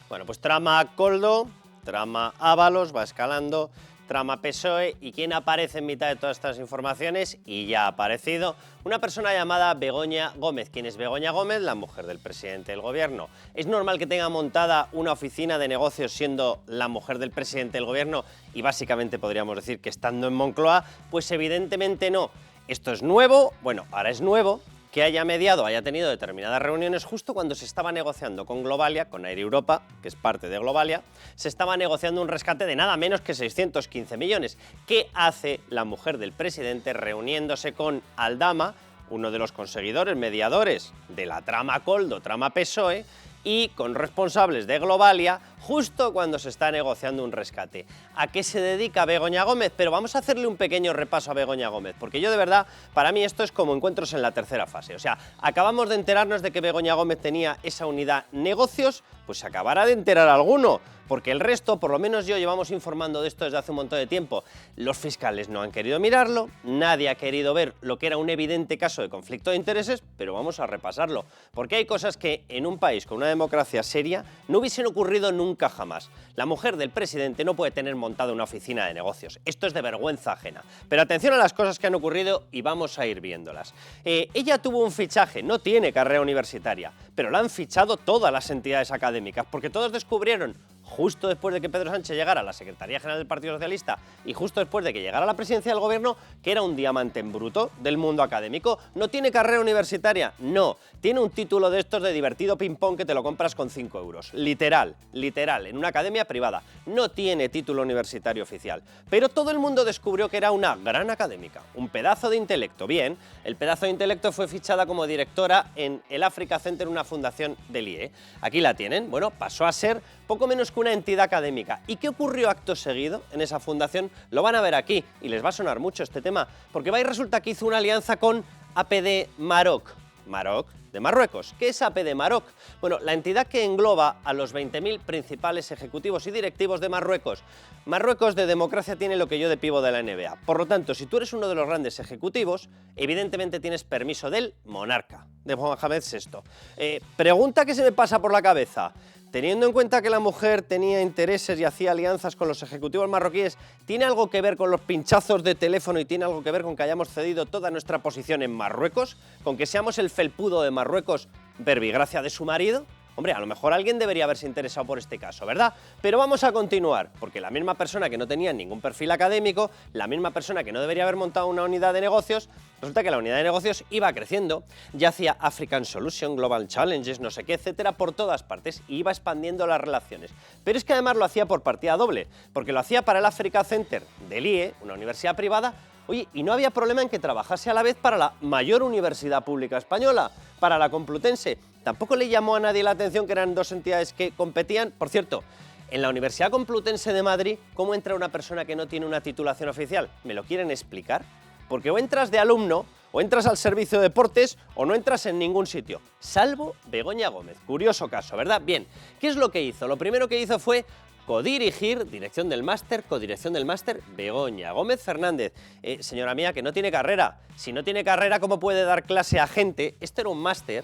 Bueno, pues trama Koldo, trama Ábalos, va escalando, trama PSOE, ¿y quién aparece en mitad de todas estas informaciones? Y ya ha aparecido una persona llamada Begoña Gómez. ¿Quién es Begoña Gómez? La mujer del presidente del gobierno. ¿Es normal que tenga montada una oficina de negocios siendo la mujer del presidente del gobierno y básicamente podríamos decir que estando en Moncloa? Pues evidentemente no. Esto es nuevo, bueno, ahora es nuevo, que haya mediado, haya tenido determinadas reuniones justo cuando se estaba negociando con Globalia, con Air Europa, que es parte de Globalia, se estaba negociando un rescate de nada menos que 615 millones. ¿Qué hace la mujer del presidente reuniéndose con Aldama, uno de los conseguidores, mediadores de la trama Koldo, trama PSOE, y con responsables de Globalia justo cuando se está negociando un rescate? ¿A qué se dedica Begoña Gómez? Pero vamos a hacerle un pequeño repaso a Begoña Gómez, porque yo de verdad, para mí esto es como encuentros en la tercera fase. O sea, acabamos de enterarnos de que Begoña Gómez tenía esa unidad negocios, pues se acabará de enterar alguno, porque el resto, por lo menos yo, llevamos informando de esto desde hace un montón de tiempo. Los fiscales no han querido mirarlo, nadie ha querido ver lo que era un evidente caso de conflicto de intereses, pero vamos a repasarlo, porque hay cosas que en un país con una democracia seria no hubiesen ocurrido nunca jamás. La mujer del presidente no puede tener montada una oficina de negocios. Esto es de vergüenza ajena. Pero atención a las cosas que han ocurrido y vamos a ir viéndolas. Ella tuvo un fichaje, no tiene carrera universitaria, pero la han fichado todas las entidades académicas, porque todos descubrieron, justo después de que Pedro Sánchez llegara a la Secretaría General del Partido Socialista y justo después de que llegara a la presidencia del gobierno, que era un diamante en bruto del mundo académico. ¿No tiene carrera universitaria? No. Tiene un título de estos de divertido ping-pong que te lo compras con 5 euros. Literal, en una academia privada. No tiene título universitario oficial. Pero todo el mundo descubrió que era una gran académica, un pedazo de intelecto. Bien, el pedazo de intelecto fue fichada como directora en el Africa Center, una fundación del IE. Aquí la tienen. Bueno, pasó a ser poco menos que una entidad académica. ¿Y qué ocurrió acto seguido en esa fundación? Lo van a ver aquí y les va a sonar mucho este tema, porque va y resulta que hizo una alianza con APD Maroc. Maroc de Marruecos. ¿Qué es APD Maroc? Bueno, la entidad que engloba a los 20.000 principales ejecutivos y directivos de Marruecos. Marruecos de democracia tiene lo que yo de pivo de la NBA. Por lo tanto, si tú eres uno de los grandes ejecutivos, evidentemente tienes permiso del monarca, de Mohamed VI. Pregunta que se me pasa por la cabeza. Teniendo en cuenta que la mujer tenía intereses y hacía alianzas con los ejecutivos marroquíes, ¿tiene algo que ver con los pinchazos de teléfono y tiene algo que ver con que hayamos cedido toda nuestra posición en Marruecos? ¿Con que seamos el felpudo de Marruecos, verbigracia de su marido? Hombre, a lo mejor alguien debería haberse interesado por este caso, ¿verdad? Pero vamos a continuar, porque la misma persona que no tenía ningún perfil académico, la misma persona que no debería haber montado una unidad de negocios, resulta que la unidad de negocios iba creciendo, ya hacía African Solution, Global Challenges, no sé qué, etcétera, por todas partes, y iba expandiendo las relaciones. Pero es que además lo hacía por partida doble, porque lo hacía para el Africa Center del IE, una universidad privada. Oye, y no había problema en que trabajase a la vez para la mayor universidad pública española, para la Complutense. Tampoco le llamó a nadie la atención que eran dos entidades que competían. Por cierto, en la Universidad Complutense de Madrid, ¿cómo entra una persona que no tiene una titulación oficial? ¿Me lo quieren explicar? Porque o entras de alumno, o entras al servicio de deportes, o no entras en ningún sitio. Salvo Begoña Gómez. Curioso caso, ¿verdad? Bien, ¿qué es lo que hizo? Lo primero que hizo fue codirigir, dirección del máster, codirección del máster, Begoña Gómez Fernández. Señora mía, que no tiene carrera. Si no tiene carrera, ¿cómo puede dar clase a gente? Este era un máster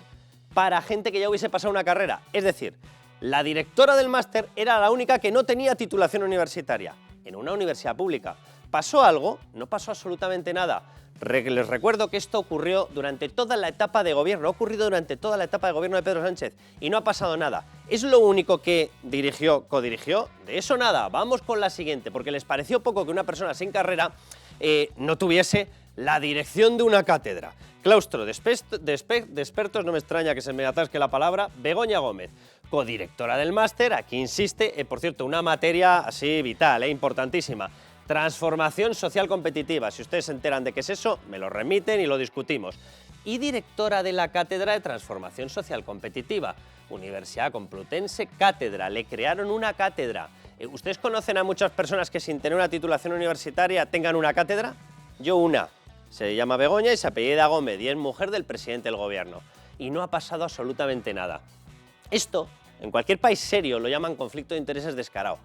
para gente que ya hubiese pasado una carrera. Es decir, la directora del máster era la única que no tenía titulación universitaria en una universidad pública. ¿Pasó algo? No pasó absolutamente nada. Les recuerdo que esto ocurrió durante toda la etapa de gobierno, ha ocurrido durante toda la etapa de gobierno de Pedro Sánchez y no ha pasado nada. ¿Es lo único que dirigió, codirigió? De eso nada. Vamos con la siguiente, porque les pareció poco que una persona sin carrera no tuviese la dirección de una cátedra. Claustro de expertos, no me extraña que se me atasque la palabra, Begoña Gómez, codirectora del máster, aquí insiste, por cierto, una materia así vital, importantísima. Transformación social competitiva. Si ustedes se enteran de qué es eso, me lo remiten y lo discutimos. Y directora de la Cátedra de Transformación Social Competitiva. Universidad Complutense, cátedra. Le crearon una cátedra. ¿Ustedes conocen a muchas personas que sin tener una titulación universitaria tengan una cátedra? Yo una. Se llama Begoña y se apellida Gómez y es mujer del presidente del gobierno. Y no ha pasado absolutamente nada. Esto, en cualquier país serio, lo llaman conflicto de intereses descarado.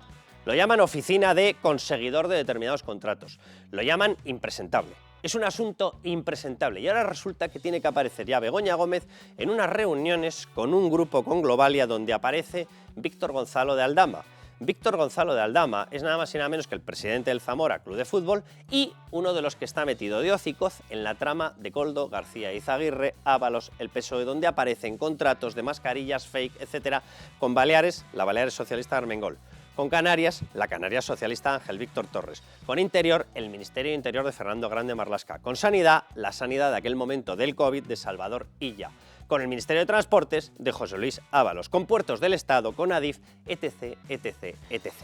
Lo llaman oficina de conseguidor de determinados contratos. Lo llaman impresentable. Es un asunto impresentable y ahora resulta que tiene que aparecer ya Begoña Gómez en unas reuniones con un grupo con Globalia donde aparece Víctor Gonzalo de Aldama. Víctor Gonzalo de Aldama es nada más y nada menos que el presidente del Zamora Club de Fútbol y uno de los que está metido de hocicoz en la trama de Koldo, García Izaguirre, Ábalos, el PSOE, donde aparecen contratos de mascarillas fake, etcétera, con Baleares, la Baleares socialista Armengol, con Canarias, la Canarias socialista Ángel Víctor Torres, con Interior, el Ministerio de Interior de Fernando Grande Marlaska, con Sanidad, la Sanidad de aquel momento del COVID de Salvador Illa, con el Ministerio de Transportes de José Luis Ábalos, con Puertos del Estado, con Adif, etc, etc, etc.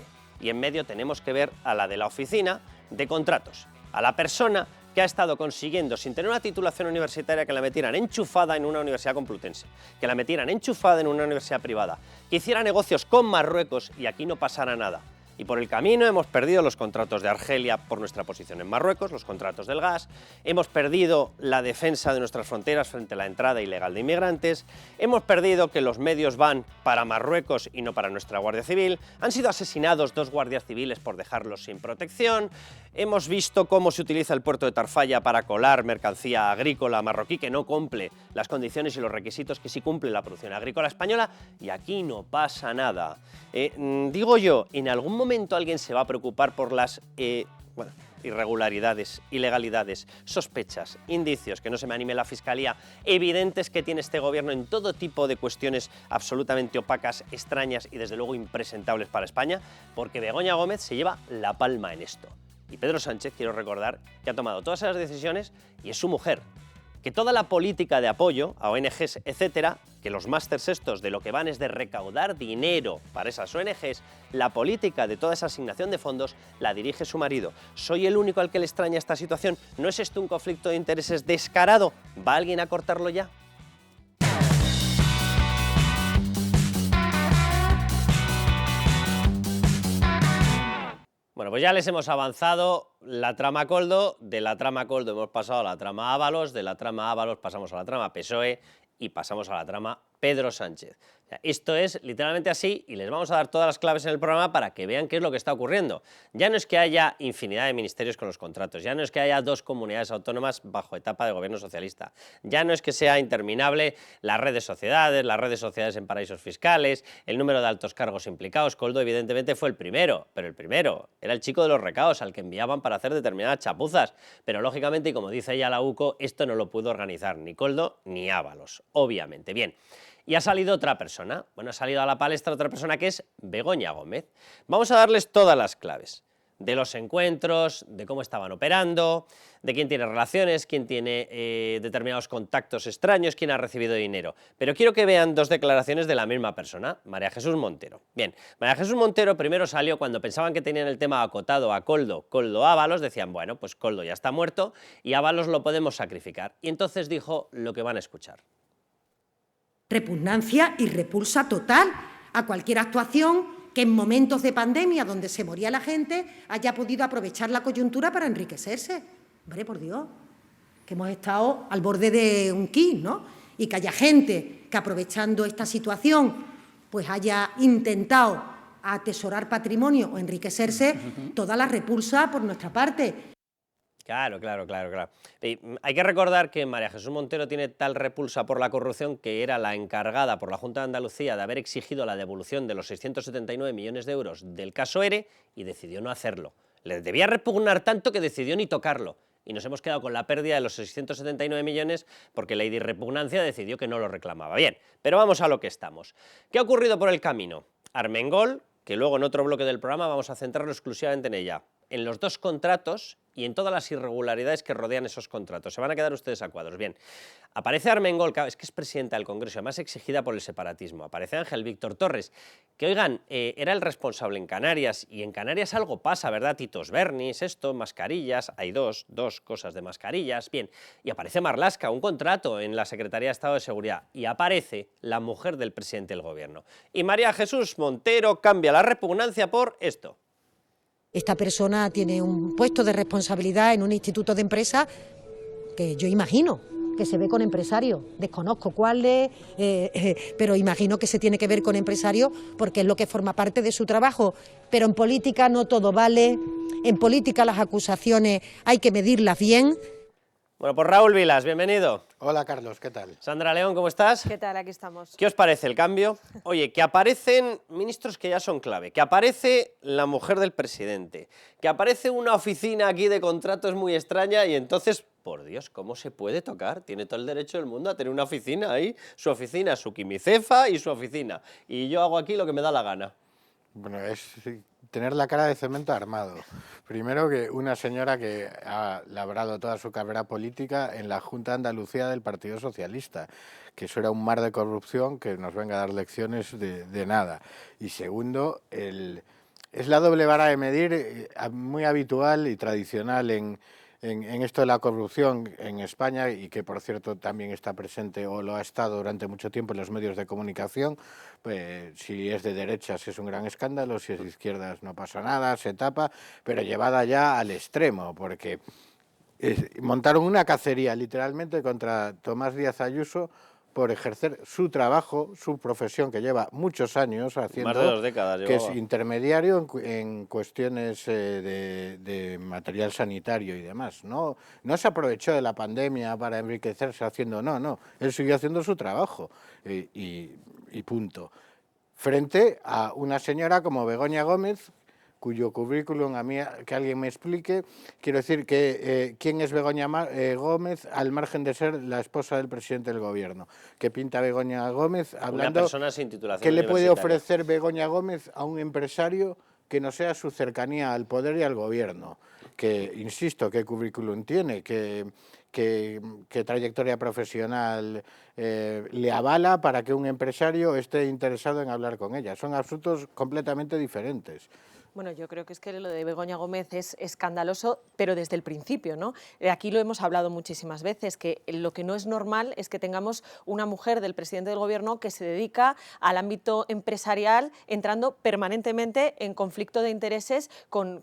Y en medio tenemos que ver a la de la oficina de contratos, a la persona que ha estado consiguiendo, sin tener una titulación universitaria, que la metieran enchufada en una universidad complutense, que la metieran enchufada en una universidad privada, que hiciera negocios con Marruecos y aquí no pasara nada. Y por el camino hemos perdido los contratos de Argelia por nuestra posición en Marruecos, los contratos del gas, hemos perdido la defensa de nuestras fronteras frente a la entrada ilegal de inmigrantes, hemos perdido que los medios van para Marruecos y no para nuestra Guardia Civil, han sido asesinados 2 guardias civiles por dejarlos sin protección, hemos visto cómo se utiliza el puerto de Tarfaya para colar mercancía agrícola marroquí que no cumple las condiciones y los requisitos que sí cumple la producción agrícola española y aquí no pasa nada. Digo yo, en algún momento alguien se va a preocupar por las irregularidades, ilegalidades, sospechas, indicios, que no se me anime la Fiscalía, evidentes que tiene este gobierno en todo tipo de cuestiones absolutamente opacas, extrañas y desde luego impresentables para España, porque Begoña Gómez se lleva la palma en esto. Y Pedro Sánchez, quiero recordar, que ha tomado todas esas decisiones y es su mujer. Que toda la política de apoyo a ONGs, etcétera, que los másters estos de lo que van es de recaudar dinero para esas ONGs, la política de toda esa asignación de fondos la dirige su marido. ¿Soy el único al que le extraña esta situación? ¿No es esto un conflicto de intereses descarado? ¿Va alguien a cortarlo ya? Bueno, pues ya les hemos avanzado la trama Koldo, de la trama Koldo hemos pasado a la trama Ábalos, de la trama Ábalos pasamos a la trama PSOE y pasamos a la trama Pedro Sánchez. O sea, esto es literalmente así y les vamos a dar todas las claves en el programa para que vean qué es lo que está ocurriendo. Ya no es que haya infinidad de ministerios con los contratos, ya no es que haya 2 comunidades autónomas bajo etapa de gobierno socialista, ya no es que sea interminable las redes sociedades en paraísos fiscales, el número de altos cargos implicados. Koldo evidentemente fue el primero, pero el primero era el chico de los recados al que enviaban para hacer determinadas chapuzas, pero lógicamente, y como dice ella la UCO, esto no lo pudo organizar ni Koldo ni Ábalos, obviamente. Bien. Y ha salido otra persona, ha salido a la palestra otra persona que es Begoña Gómez. Vamos a darles todas las claves de los encuentros, de cómo estaban operando, de quién tiene relaciones, quién tiene determinados contactos extraños, quién ha recibido dinero. Pero quiero que vean 2 declaraciones de la misma persona, María Jesús Montero. Bien, María Jesús Montero primero salió cuando pensaban que tenían el tema acotado a Koldo Ábalos, decían, bueno, pues Koldo ya está muerto y Ábalos lo podemos sacrificar. Y entonces dijo lo que van a escuchar. Repugnancia y repulsa total a cualquier actuación que en momentos de pandemia donde se moría la gente haya podido aprovechar la coyuntura para enriquecerse. Hombre, por Dios, que hemos estado al borde de un quid, ¿no? Y que haya gente que aprovechando esta situación pues haya intentado atesorar patrimonio o enriquecerse, toda la repulsa por nuestra parte. Claro. Hay que recordar que María Jesús Montero tiene tal repulsa por la corrupción que era la encargada por la Junta de Andalucía de haber exigido la devolución de los 679 millones de euros del caso ERE y decidió no hacerlo. Le debía repugnar tanto que decidió ni tocarlo. Y nos hemos quedado con la pérdida de los 679 millones porque Lady Repugnancia decidió que no lo reclamaba. Bien, pero vamos a lo que estamos. ¿Qué ha ocurrido por el camino? Armengol, que luego en otro bloque del programa vamos a centrarlo exclusivamente en ella, en los 2 contratos y en todas las irregularidades que rodean esos contratos. Se van a quedar ustedes a cuadros. Bien, aparece Armengol, es que es presidenta del Congreso, además exigida por el separatismo. Aparece Ángel Víctor Torres, que oigan, era el responsable en Canarias, y en Canarias algo pasa, ¿verdad? Titos Bernis, esto, mascarillas, hay dos cosas de mascarillas. Bien, y aparece Marlaska, un contrato en la Secretaría de Estado de Seguridad, y aparece la mujer del presidente del Gobierno. Y María Jesús Montero cambia la repugnancia por esto. Esta persona tiene un puesto de responsabilidad en un instituto de empresa que yo imagino que se ve con empresarios. Desconozco cuáles, pero imagino que se tiene que ver con empresarios porque es lo que forma parte de su trabajo. Pero en política no todo vale, en política las acusaciones hay que medirlas bien. Bueno, pues Raúl Vilas, bienvenido. Hola Carlos, ¿qué tal? Sandra León, ¿cómo estás? ¿Qué tal? Aquí estamos. ¿Qué os parece el cambio? Oye, que aparecen ministros que ya son clave, que aparece la mujer del presidente, que aparece una oficina aquí de contratos muy extraña y entonces, por Dios, ¿cómo se puede tocar? Tiene todo el derecho del mundo a tener una oficina ahí, su oficina, su quimicefa y su oficina. Y yo hago aquí lo que me da la gana. Bueno, es tener la cara de cemento armado. Primero que una señora que ha labrado toda su carrera política en la Junta de Andalucía del Partido Socialista, que eso era un mar de corrupción que nos venga a dar lecciones de nada. Y segundo, es la doble vara de medir muy habitual y tradicional en esto de la corrupción en España y que, por cierto, también está presente o lo ha estado durante mucho tiempo en los medios de comunicación. Pues, si es de derechas es un gran escándalo, si es de izquierdas no pasa nada, se tapa, pero llevada ya al extremo, porque montaron una cacería literalmente contra Tomás Díaz Ayuso por ejercer su trabajo, su profesión que lleva muchos años haciendo, Más de 2 décadas que llevaba. es intermediario en cuestiones de material sanitario y demás. No se aprovechó de la pandemia para enriquecerse haciendo, no, él siguió haciendo su trabajo y punto. Frente a una señora como Begoña Gómez, cuyo currículum a mí, que alguien me explique, quiero decir que quién es Begoña Gómez al margen de ser la esposa del presidente del gobierno. ¿Qué pinta Begoña Gómez hablando? Una persona sin titulación ¿Qué le puede universitaria. ofrecer Begoña Gómez a un empresario que no sea su cercanía al poder y al gobierno? Que, insisto, ¿qué currículum tiene? ¿Qué trayectoria profesional le avala para que un empresario esté interesado en hablar con ella? Son asuntos completamente diferentes. Bueno, yo creo que es que lo de Begoña Gómez es escandaloso, pero desde el principio, ¿no? Aquí lo hemos hablado muchísimas veces, que lo que no es normal es que tengamos una mujer del presidente del gobierno que se dedica al ámbito empresarial, entrando permanentemente en conflicto de intereses con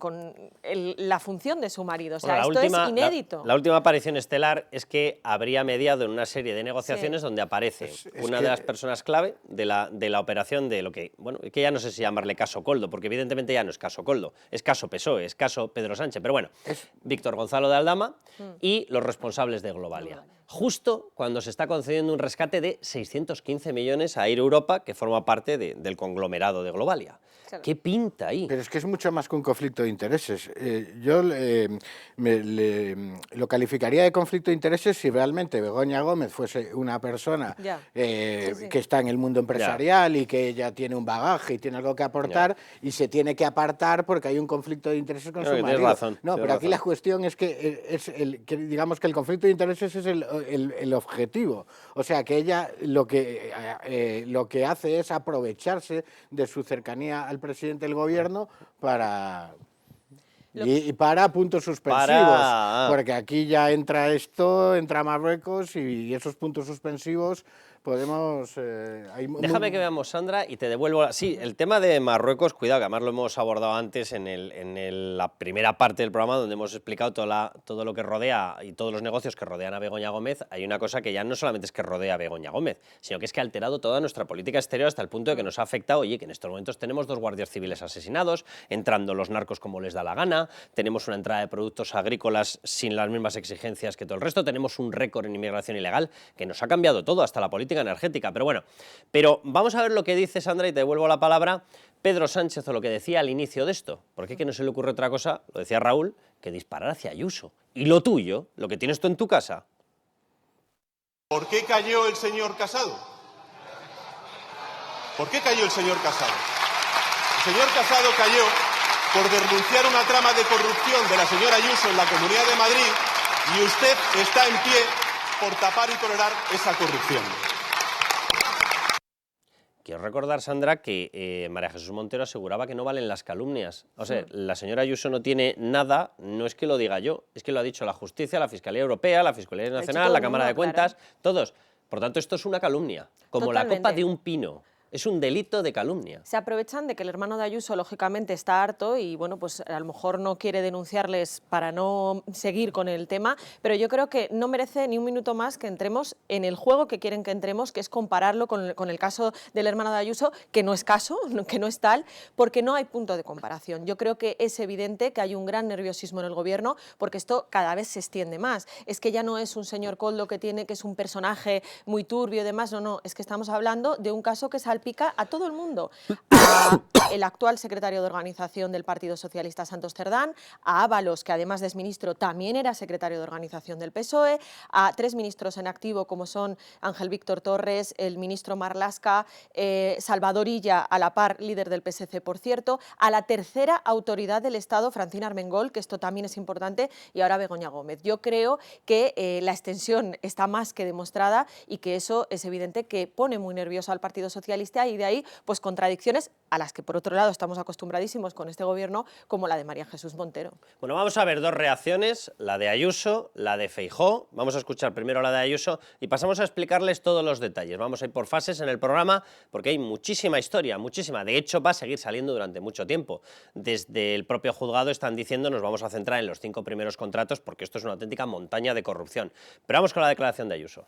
la función de su marido. O sea, Bueno, esto es inédito. La última aparición estelar es que habría mediado en una serie de negociaciones donde aparece una de las personas clave de la operación de lo que, bueno, que ya no sé si llamarle caso Coldo, porque evidentemente ya no es caso Coldo, es caso PSOE, es caso Pedro Sánchez, pero bueno, Víctor Gonzalo de Aldama y los responsables de Globalia. Justo cuando se está concediendo un rescate de 615 millones a Air Europa, que forma parte del conglomerado de Globalia. Claro. ¿Qué pinta ahí? Pero es que es mucho más que un conflicto de intereses. Yo lo calificaría de conflicto de intereses si realmente Begoña Gómez fuese una persona que está en el mundo empresarial y que ella tiene un bagaje y tiene algo que aportar y se tiene que apartar porque hay un conflicto de intereses con su marido. Tienes razón, no, pero aquí la cuestión es que, digamos que el conflicto de intereses es el objetivo. O sea, que ella lo que hace es aprovecharse de su cercanía al presidente del gobierno para puntos suspensivos, porque aquí ya entra Marruecos y esos puntos suspensivos podemos... Déjame que veamos, Sandra, y te devuelvo... Sí, el tema de Marruecos, cuidado, que además lo hemos abordado antes en la primera parte del programa, donde hemos explicado todo lo que rodea y todos los negocios que rodean a Begoña Gómez. Hay una cosa que ya no solamente es que rodea a Begoña Gómez, sino que es que ha alterado toda nuestra política exterior hasta el punto de que nos ha afectado, oye, que en estos momentos tenemos 2 guardias civiles asesinados, entrando los narcos como les da la gana, tenemos una entrada de productos agrícolas sin las mismas exigencias que todo el resto, tenemos un récord en inmigración ilegal, que nos ha cambiado todo, hasta la política energética, pero vamos a ver lo que dice Sandra y te devuelvo la palabra. Pedro Sánchez, o lo que decía al inicio de esto, porque que no se le ocurre otra cosa, lo decía Raúl, que disparar hacia Ayuso. Y lo tuyo, lo que tienes tú en tu casa. ¿Por qué cayó el señor Casado? ¿Por qué cayó el señor Casado? El señor Casado cayó por denunciar una trama de corrupción de la señora Ayuso en la Comunidad de Madrid y usted está en pie por tapar y tolerar esa corrupción. Quiero recordar, Sandra, que María Jesús Montero aseguraba que no valen las calumnias. O sea, la señora Ayuso no tiene nada, no es que lo diga yo, es que lo ha dicho la Justicia, la Fiscalía Europea, la Fiscalía Nacional, la Cámara de Cuentas, todos. Por tanto, esto es una calumnia, como la copa de un pino. Es un delito de calumnia. Se aprovechan de que el hermano de Ayuso, lógicamente, está harto y, bueno, pues a lo mejor no quiere denunciarles para no seguir con el tema, pero yo creo que no merece ni un minuto más que entremos en el juego que quieren que entremos, que es compararlo con el caso del hermano de Ayuso, que no es caso, que no es tal, porque no hay punto de comparación. Yo creo que es evidente que hay un gran nerviosismo en el Gobierno, porque esto cada vez se extiende más. Es que ya no es un señor Koldo que es un personaje muy turbio y demás, no, es que estamos hablando de un caso que salpica a todo el mundo, el actual secretario de organización del Partido Socialista, Santos Cerdán, a Ábalos, que además de exministro también era secretario de organización del PSOE, a 3 ministros en activo como son Ángel Víctor Torres, el ministro Marlaska, Salvador Illa, a la par líder del PSC, por cierto, a la tercera autoridad del Estado, Francina Armengol, que esto también es importante, y ahora Begoña Gómez. Yo creo que la extensión está más que demostrada y que eso es evidente que pone muy nervioso al Partido Socialista, y de ahí pues contradicciones a las que por otro lado estamos acostumbradísimos con este Gobierno, como la de María Jesús Montero. Bueno, vamos a ver 2 reacciones, la de Ayuso, la de Feijóo. Vamos a escuchar primero la de Ayuso y pasamos a explicarles todos los detalles. Vamos a ir por fases en el programa porque hay muchísima historia, muchísima. De hecho, va a seguir saliendo durante mucho tiempo. Desde el propio juzgado están diciendo nos vamos a centrar en los 5 primeros contratos porque esto es una auténtica montaña de corrupción. Pero vamos con la declaración de Ayuso.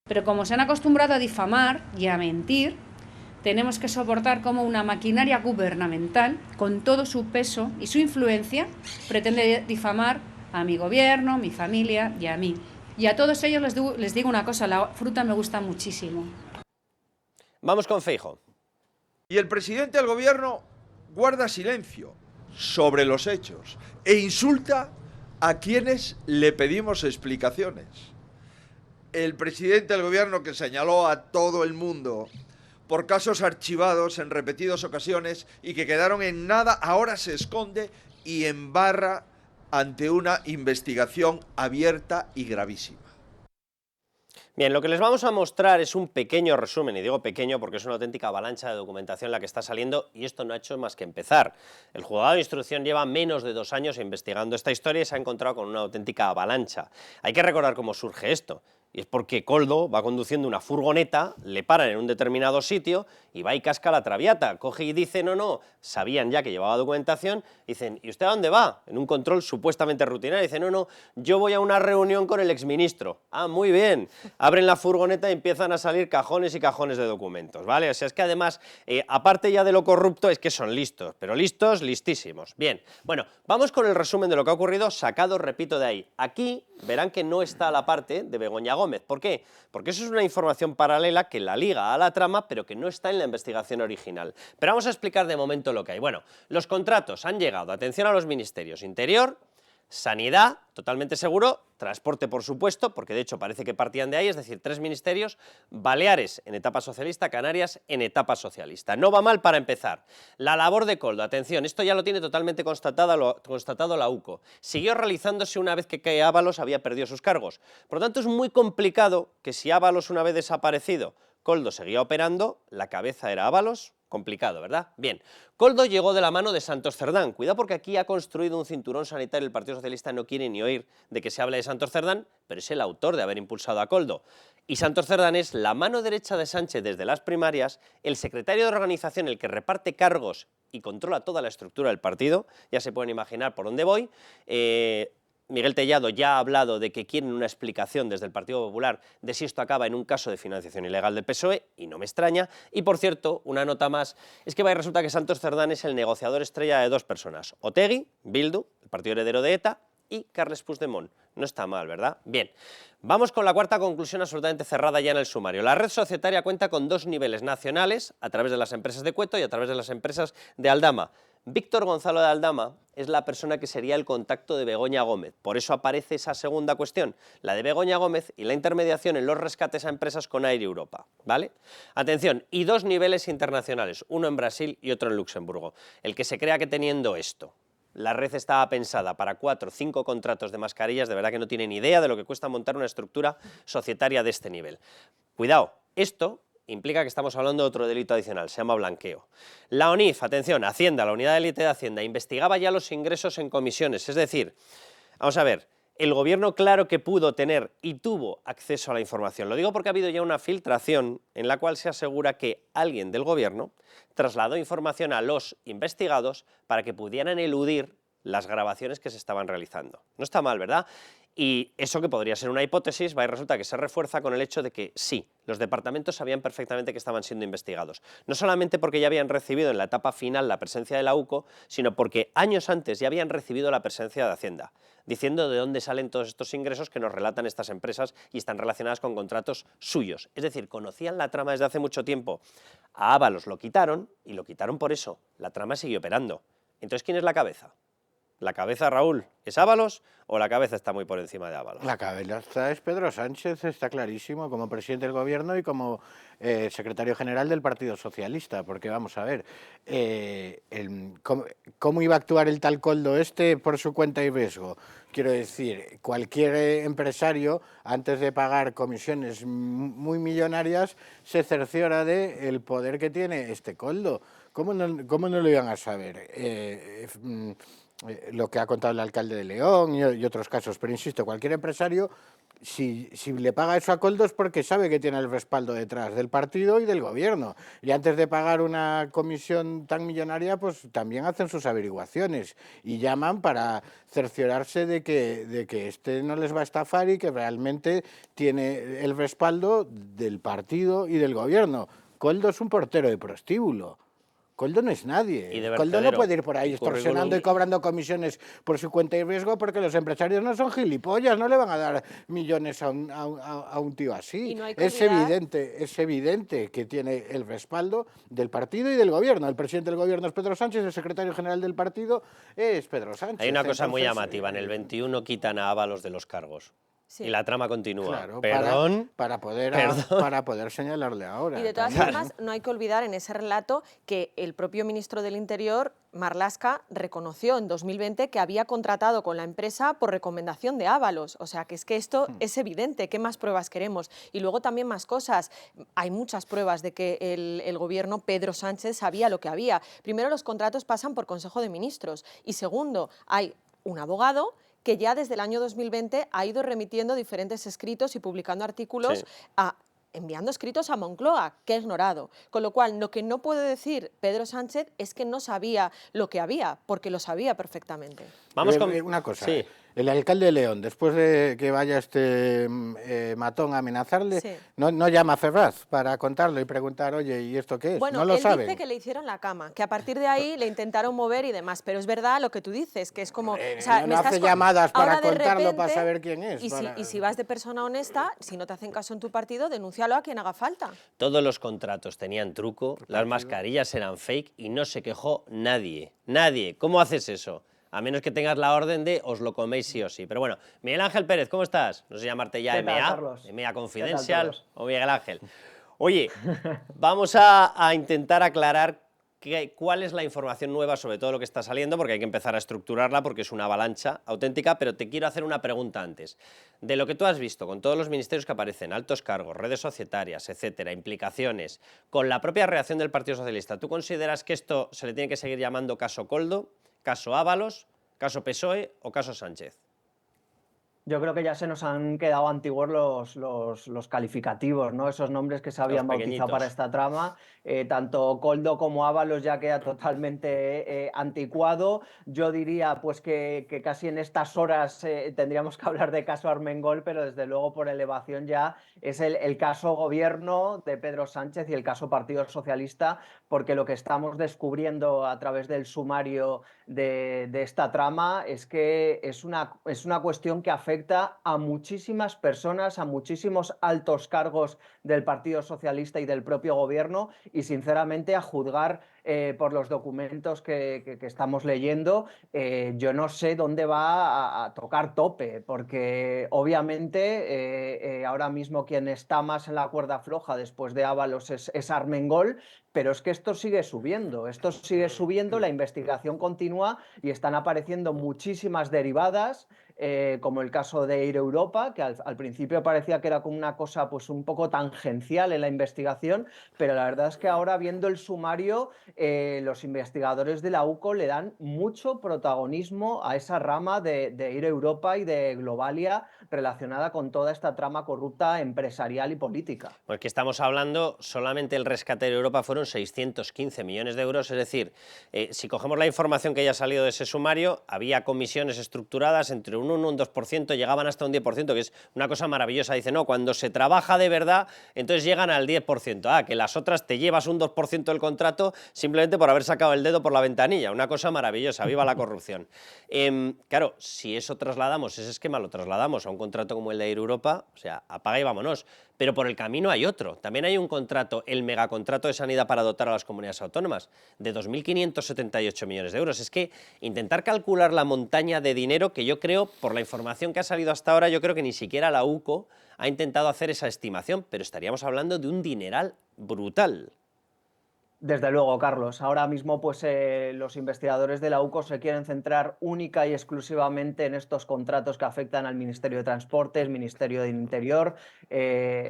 Pero como se han acostumbrado a difamar y a mentir, tenemos que soportar cómo una maquinaria gubernamental, con todo su peso y su influencia, pretende difamar a mi gobierno, mi familia y a mí. Y a todos ellos les digo una cosa, la fruta me gusta muchísimo. Vamos con Feijóo. Y el presidente del gobierno guarda silencio sobre los hechos e insulta a quienes le pedimos explicaciones. El presidente del gobierno, que señaló a todo el mundo por casos archivados en repetidas ocasiones y que quedaron en nada, ahora se esconde y embarra ante una investigación abierta y gravísima. Bien, lo que les vamos a mostrar es un pequeño resumen, y digo pequeño porque es una auténtica avalancha de documentación la que está saliendo, y esto no ha hecho más que empezar. El juzgado de instrucción lleva menos de 2 años investigando esta historia y se ha encontrado con una auténtica avalancha. Hay que recordar cómo surge esto. Y es porque Koldo va conduciendo una furgoneta, le paran en un determinado sitio y va y casca la traviata. Coge y dice, no, sabían ya que llevaba documentación, dicen, ¿y usted a dónde va? En un control supuestamente rutinario, dice, no, yo voy a una reunión con el exministro. Ah, muy bien. Abren la furgoneta y empiezan a salir cajones y cajones de documentos, ¿vale? O sea, es que además, aparte ya de lo corrupto, es que son listos, pero listos, listísimos. Bien, bueno, vamos con el resumen de lo que ha ocurrido, sacado, repito, de ahí. Aquí verán que no está la parte de Begoña Gómez. ¿Por qué? Porque eso es una información paralela que la liga a la trama, pero que no está en la investigación original. Pero vamos a explicar de momento lo que hay. Bueno, los contratos han llegado, atención a los ministerios, Interior, Sanidad, totalmente seguro, Transporte, por supuesto, porque de hecho parece que partían de ahí, es decir, 3 ministerios, Baleares en etapa socialista, Canarias en etapa socialista. No va mal para empezar. La labor de Koldo, atención, esto ya lo tiene totalmente constatado la UCO. Siguió realizándose una vez que Ábalos había perdido sus cargos. Por lo tanto, es muy complicado que si Ábalos una vez desaparecido, Koldo seguía operando, la cabeza era Ábalos. Complicado, ¿verdad? Bien, Koldo llegó de la mano de Santos Cerdán. Cuidado porque aquí ha construido un cinturón sanitario, el Partido Socialista no quiere ni oír de que se hable de Santos Cerdán, pero es el autor de haber impulsado a Koldo. Y Santos Cerdán es la mano derecha de Sánchez desde las primarias, el secretario de organización, el que reparte cargos y controla toda la estructura del partido, ya se pueden imaginar por dónde voy. Miguel Tellado ya ha hablado de que quieren una explicación desde el Partido Popular de si esto acaba en un caso de financiación ilegal del PSOE, y no me extraña. Y por cierto, una nota más, es que resulta que Santos Cerdán es el negociador estrella de 2 personas, Otegi, Bildu, el partido heredero de ETA, y Carles Puigdemont. No está mal, ¿verdad? Bien, vamos con la cuarta conclusión absolutamente cerrada ya en el sumario. La red societaria cuenta con 2 niveles nacionales, a través de las empresas de Cueto y a través de las empresas de Aldama. Víctor Gonzalo de Aldama es la persona que sería el contacto de Begoña Gómez. Por eso aparece esa segunda cuestión, la de Begoña Gómez y la intermediación en los rescates a empresas con Air Europa, ¿vale? Atención, y 2 niveles internacionales, uno en Brasil y otro en Luxemburgo. El que se crea que teniendo esto, la red estaba pensada para 4 o 5 contratos de mascarillas, de verdad que no tiene ni idea de lo que cuesta montar una estructura societaria de este nivel. Cuidado, esto implica que estamos hablando de otro delito adicional, se llama blanqueo. La ONIF, atención, Hacienda, la Unidad de Élite de Hacienda, investigaba ya los ingresos en comisiones, es decir, vamos a ver, El gobierno claro que pudo tener y tuvo acceso a la información. Lo digo porque ha habido ya una filtración en la cual se asegura que alguien del gobierno trasladó información a los investigados para que pudieran eludir las grabaciones que se estaban realizando. No está mal, ¿verdad? Y eso, que podría ser una hipótesis, va y resulta que se refuerza con el hecho de que sí, los departamentos sabían perfectamente que estaban siendo investigados. No solamente porque ya habían recibido en la etapa final la presencia de la UCO, sino porque años antes ya habían recibido la presencia de Hacienda, diciendo de dónde salen todos estos ingresos que nos relatan estas empresas y están relacionadas con contratos suyos. Es decir, conocían la trama desde hace mucho tiempo. A Ábalos lo quitaron, y lo quitaron por eso. La trama sigue operando. Entonces, ¿quién es la cabeza? ¿La cabeza, Raúl, es Ábalos o la cabeza está muy por encima de Ábalos? La cabeza es Pedro Sánchez, está clarísimo, como presidente del gobierno y como secretario general del Partido Socialista, porque vamos a ver, ¿cómo iba a actuar el tal Koldo este por su cuenta y riesgo? Quiero decir, cualquier empresario, antes de pagar comisiones muy millonarias, se cerciora del poder que tiene este Koldo. ¿Cómo no lo iban a saber? Lo que ha contado el alcalde de León y otros casos, pero insisto, cualquier empresario, si le paga eso a Koldo es porque sabe que tiene el respaldo detrás del partido y del gobierno, y antes de pagar una comisión tan millonaria, pues también hacen sus averiguaciones y llaman para cerciorarse de que este no les va a estafar y que realmente tiene el respaldo del partido y del gobierno. Koldo es un portero de prostíbulo. Koldo no es nadie. Koldo no puede ir por ahí extorsionando y cobrando comisiones por su cuenta y riesgo, porque los empresarios no son gilipollas, no le van a dar millones a un tío así. No es evidente que tiene el respaldo del partido y del gobierno. El presidente del gobierno es Pedro Sánchez, el secretario general del partido es Pedro Sánchez. Hay una cosa muy llamativa, en el 21 quitan a Ábalos de los cargos. Sí. Y la trama continúa. Claro, perdón, para poder señalarle ahora. Y de todas formas, no hay que olvidar en ese relato que el propio ministro del Interior, Marlaska, reconoció en 2020 que había contratado con la empresa por recomendación de Ábalos. O sea, que es que esto es evidente. ¿Qué más pruebas queremos? Y luego también más cosas. Hay muchas pruebas de que el gobierno Pedro Sánchez sabía lo que había. Primero, los contratos pasan por Consejo de Ministros. Y segundo, hay un abogado que ya desde el año 2020 ha ido remitiendo diferentes escritos y publicando artículos enviando escritos a Moncloa, que ha ignorado. Con lo cual, lo que no puede decir Pedro Sánchez es que no sabía lo que había, porque lo sabía perfectamente. Vamos con una cosa. Sí. El alcalde de León, después de que vaya este matón a amenazarle, no llama a Ferraz para contarlo y preguntar, oye, ¿y esto qué es? Bueno, no lo sabe. Él dice que le hicieron la cama, que a partir de ahí le intentaron mover y demás, pero es verdad lo que tú dices, que es como... o sea, no hace llamadas para contarlo, para saber quién es. Y si vas de persona honesta, si no te hacen caso en tu partido, denúncialo a quien haga falta. Todos los contratos tenían truco, las mascarillas eran fake y no se quejó nadie. Nadie. ¿Cómo haces eso? A menos que tengas la orden de os lo coméis sí o sí. Pero bueno, Miguel Ángel Pérez, ¿cómo estás? No sé llamarte ya MA Confidential o Miguel Ángel. Oye, vamos a intentar aclarar cuál es la información nueva sobre todo lo que está saliendo, porque hay que empezar a estructurarla porque es una avalancha auténtica, pero te quiero hacer una pregunta antes. De lo que tú has visto con todos los ministerios que aparecen, altos cargos, redes societarias, etcétera, implicaciones, con la propia reacción del Partido Socialista, ¿tú consideras que esto se le tiene que seguir llamando caso Koldo, caso Ábalos, caso PSOE o caso Sánchez? Yo creo que ya se nos han quedado antiguos los calificativos, ¿no? Esos nombres que se habían bautizado para esta trama. Tanto Koldo como Ábalos ya queda totalmente anticuado. Yo diría pues que casi en estas horas tendríamos que hablar de caso Armengol, pero desde luego por elevación ya es el caso gobierno de Pedro Sánchez y el caso Partido Socialista, porque lo que estamos descubriendo a través del sumario de esta trama es que es una cuestión que afecta a muchísimas personas, a muchísimos altos cargos del Partido Socialista y del propio gobierno, y sinceramente a juzgar por los documentos que estamos leyendo, yo no sé dónde va a tocar tope, porque obviamente ahora mismo quien está más en la cuerda floja después de Ábalos es Armengol, pero es que esto sigue subiendo, la investigación continúa y están apareciendo muchísimas derivadas, como el caso de Air Europa, que al principio parecía que era como una cosa pues un poco tangencial en la investigación, pero la verdad es que ahora viendo el sumario los investigadores de la UCO le dan mucho protagonismo a esa rama de Ir Europa y de Globalia relacionada con toda esta trama corrupta empresarial y política. Pues que estamos hablando, solamente el rescate de Europa fueron 615 millones de euros, es decir, si cogemos la información que ya ha salido de ese sumario, había comisiones estructuradas entre un 1 y un 2%, llegaban hasta un 10%, que es una cosa maravillosa. Dice, no, cuando se trabaja de verdad, entonces llegan al 10%. Ah, que las otras te llevas un 2% del contrato simplemente por haber sacado el dedo por la ventanilla. Una cosa maravillosa, viva la corrupción. Claro, si eso trasladamos, ese esquema lo trasladamos a un contrato como el de Air Europa, o sea, apaga y vámonos. Pero por el camino hay otro. También hay un contrato, el megacontrato de sanidad para dotar a las comunidades autónomas, de 2.578 millones de euros. Es que intentar calcular la montaña de dinero, que yo creo, por la información que ha salido hasta ahora, yo creo que ni siquiera la UCO ha intentado hacer esa estimación, pero estaríamos hablando de un dineral brutal. Desde luego, Carlos. Ahora mismo pues, los investigadores de la UCO se quieren centrar única y exclusivamente en estos contratos que afectan al Ministerio de Transportes, Ministerio del Interior,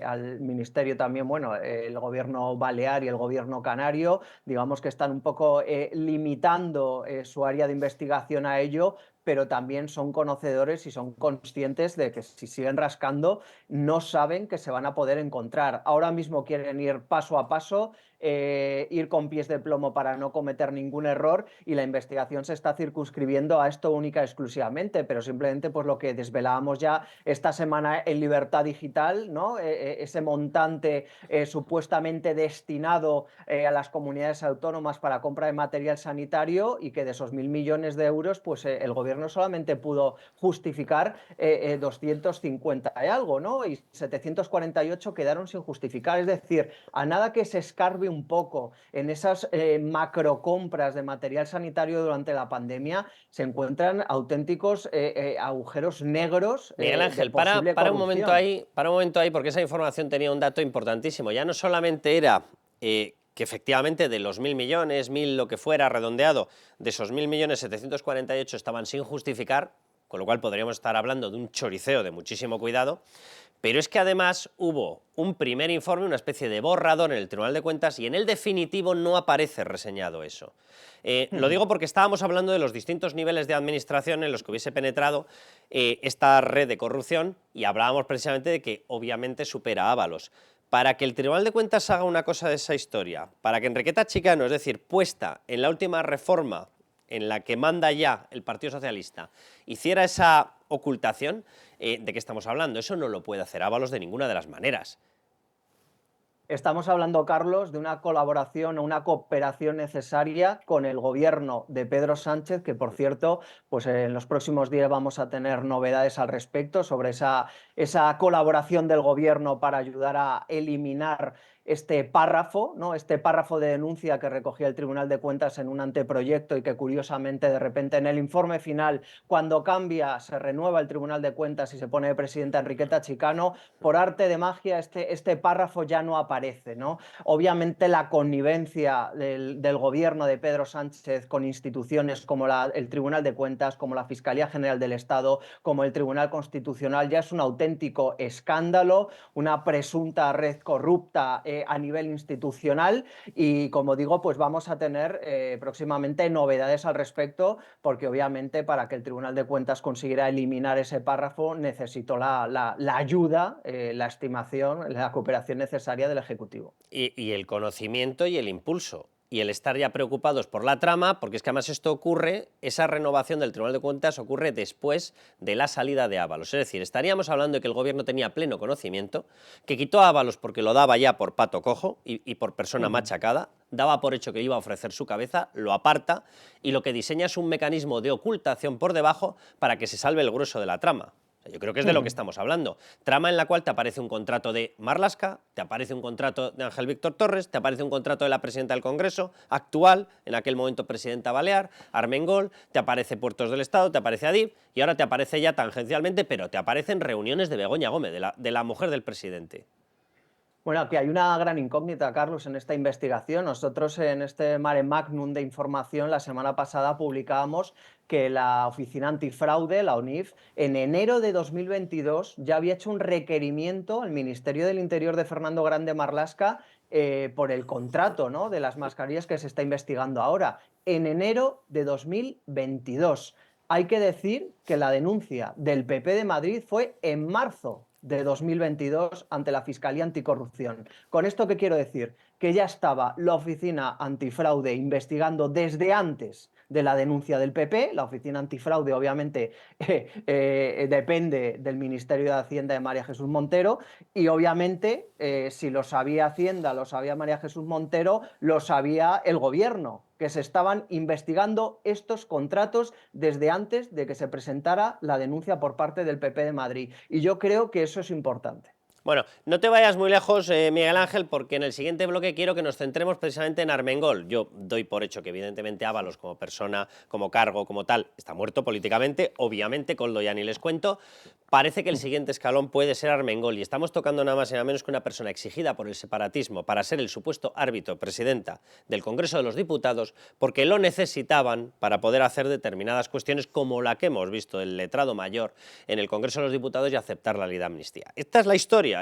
al Ministerio también, bueno, el Gobierno Balear y el Gobierno Canario. Digamos que están un poco limitando su área de investigación a ello, pero también son conocedores y son conscientes de que si siguen rascando no saben que se van a poder encontrar. Ahora mismo quieren ir paso a paso, ir con pies de plomo para no cometer ningún error, y la investigación se está circunscribiendo a esto única y exclusivamente, pero simplemente pues lo que desvelábamos ya esta semana en Libertad Digital, ¿no? Ese montante supuestamente destinado a las comunidades autónomas para compra de material sanitario, y que de esos 1.000 millones de euros pues el gobierno solamente pudo justificar 250 y algo, ¿no? Y 748 quedaron sin justificar. Es decir, a nada que se escarbe un poco en esas macrocompras de material sanitario durante la pandemia, se encuentran auténticos agujeros negros. Miguel Ángel, para un momento ahí, porque esa información tenía un dato importantísimo. Ya no solamente era que efectivamente de los 1.000 millones, 1.000 lo que fuera redondeado, de esos 1.000 millones 748 estaban sin justificar, con lo cual podríamos estar hablando de un choriceo de muchísimo cuidado, pero es que además hubo un primer informe, una especie de borrador en el Tribunal de Cuentas, y en el definitivo no aparece reseñado eso. Lo digo porque estábamos hablando de los distintos niveles de administración en los que hubiese penetrado esta red de corrupción, y hablábamos precisamente de que obviamente supera a Ábalos. Para que el Tribunal de Cuentas haga una cosa de esa historia, para que Enriqueta Chicano, es decir, puesta en la última reforma en la que manda ya el Partido Socialista, hiciera esa ocultación, ¿de qué estamos hablando? Eso no lo puede hacer Ábalos de ninguna de las maneras. Estamos hablando, Carlos, de una colaboración o una cooperación necesaria con el gobierno de Pedro Sánchez, que, por cierto, pues en los próximos días vamos a tener novedades al respecto sobre esa colaboración del gobierno para ayudar a eliminar este párrafo, ¿no? Este párrafo de denuncia que recogía el Tribunal de Cuentas en un anteproyecto, y que curiosamente de repente en el informe final, cuando cambia, se renueva el Tribunal de Cuentas y se pone de presidenta Enriqueta Chicano, por arte de magia este párrafo ya no aparece, ¿no? Obviamente la connivencia del gobierno de Pedro Sánchez con instituciones como el Tribunal de Cuentas, como la Fiscalía General del Estado, como el Tribunal Constitucional, ya es un auténtico escándalo, una presunta red corrupta a nivel institucional, y como digo, pues vamos a tener próximamente novedades al respecto, porque obviamente para que el Tribunal de Cuentas consiguiera eliminar ese párrafo necesitó la ayuda, la estimación, la cooperación necesaria del Ejecutivo. Y el conocimiento y el impulso. Y el estar ya preocupados por la trama, porque es que además esto ocurre, esa renovación del Tribunal de Cuentas ocurre después de la salida de Ábalos. Es decir, estaríamos hablando de que el gobierno tenía pleno conocimiento, que quitó a Ábalos porque lo daba ya por pato cojo y por persona machacada, daba por hecho que iba a ofrecer su cabeza, lo aparta, y lo que diseña es un mecanismo de ocultación por debajo para que se salve el grueso de la trama. Yo creo que es de lo que estamos hablando. Trama en la cual te aparece un contrato de Marlaska, te aparece un contrato de Ángel Víctor Torres, te aparece un contrato de la presidenta del Congreso actual, en aquel momento presidenta balear, Armengol, te aparece Puertos del Estado, te aparece Adif, y ahora te aparece ya tangencialmente, pero te aparecen reuniones de Begoña Gómez, de la mujer del presidente. Bueno, aquí hay una gran incógnita, Carlos, en esta investigación. Nosotros en este mare magnum de información la semana pasada publicábamos que la Oficina Antifraude, la ONIF, en enero de 2022 ya había hecho un requerimiento al Ministerio del Interior de Fernando Grande Marlaska por el contrato, ¿no?, de las mascarillas que se está investigando ahora, en enero de 2022. Hay que decir que la denuncia del PP de Madrid fue en marzo de 2022 ante la Fiscalía Anticorrupción. ¿Con esto qué quiero decir? Que ya estaba la Oficina Antifraude investigando desde antes de la denuncia del PP. La Oficina Antifraude obviamente depende del Ministerio de Hacienda de María Jesús Montero y obviamente si lo sabía Hacienda, lo sabía María Jesús Montero, lo sabía el Gobierno, que se estaban investigando estos contratos desde antes de que se presentara la denuncia por parte del PP de Madrid. Y yo creo que eso es importante. Bueno, no te vayas muy lejos, Miguel Ángel, porque en el siguiente bloque quiero que nos centremos precisamente en Armengol. Yo doy por hecho que evidentemente Ábalos como persona, como cargo, como tal, está muerto políticamente. Obviamente, Koldo ya ni les cuento. Parece que el siguiente escalón puede ser Armengol y estamos tocando nada más y nada menos que una persona exigida por el separatismo para ser el supuesto árbitro, presidenta del Congreso de los Diputados, porque lo necesitaban para poder hacer determinadas cuestiones como la que hemos visto del letrado mayor en el Congreso de los Diputados y aceptar la ley de amnistía. Esta es la historia.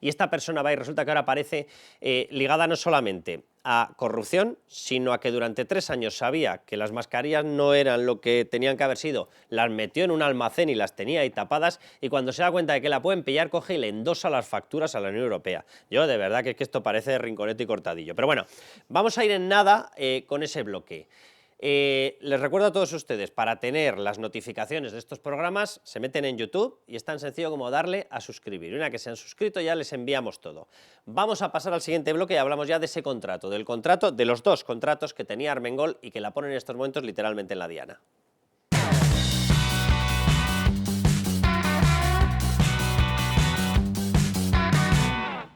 Y esta persona va y resulta que ahora aparece ligada no solamente a corrupción, sino a que durante 3 años sabía que las mascarillas no eran lo que tenían que haber sido, las metió en un almacén y las tenía ahí tapadas, y cuando se da cuenta de que la pueden pillar, coge y le endosa las facturas a la Unión Europea. Yo de verdad que es que esto parece de Rinconete y Cortadillo. Pero bueno, vamos a ir en nada con ese bloque. Les recuerdo a todos ustedes, para tener las notificaciones de estos programas, se meten en YouTube y es tan sencillo como darle a suscribir. Una que se han suscrito ya les enviamos todo. Vamos a pasar al siguiente bloque y hablamos ya de ese contrato, de los 2 contratos que tenía Armengol y que la ponen en estos momentos literalmente en la diana.